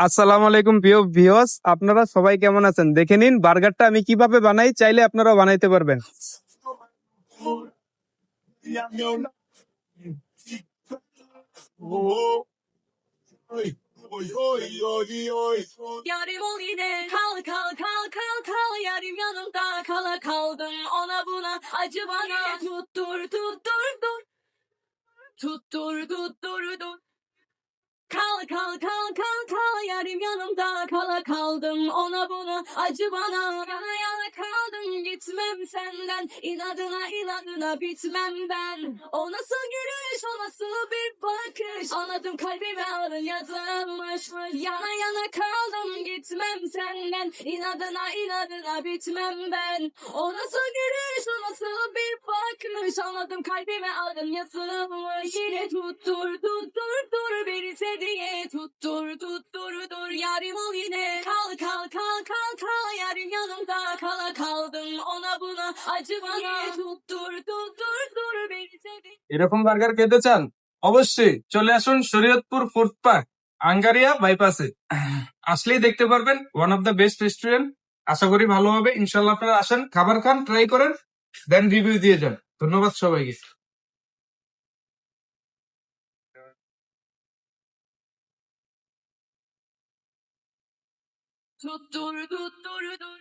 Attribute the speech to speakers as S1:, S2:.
S1: আসসালামু আলাইকুম প্রিয় ভিউয়ার্স, আপনারা সবাই কেমন আছেন? দেখে নিন বার্গারটা আমি কিভাবে বানাই, চাইলে আপনারাও বানাইতে পারবেন।
S2: Yarim ol yine kal kal kal kal kal yarim yanımda kala kaldım ona buna acı bana tuttur tuttur dur tuttur tuttur dur kal kal kal kal kal yarim yanımda kala kaldım ona buna acı bana yana yana kaldım gitmem senden inadına inadına bitmem ben o nasıl gülüş o nasıl bir bakış anladım kalbime alın yazılmış yana yana kaldım gitmem senden inadına inadına bitmem ben o nasıl gülüş o nasıl bir bakış anladım kalbime alın yazılmış yine tuttur tuttur dur beni diye tuttur tuttur dur yarim ol yine kal kal kal kal kal yarim yanımda kala kaldım ona buna acı bana tuttur tuttur dur beni diye
S1: এরকম burger খেতে চান? অবশ্যই চলে আসুন Shariatpur food park, Angaria বাইপাসে। আসলেই দেখতে পারবেন one of the best restaurant. আশা করি ভালো হবে, ইনশাল্লাহ। আপনারা আসেন, খাবার খান, ট্রাই করেন, দেন রিভিউ দিয়ে যান। ধন্যবাদ সবাইকে।
S2: tuttur tuttur dur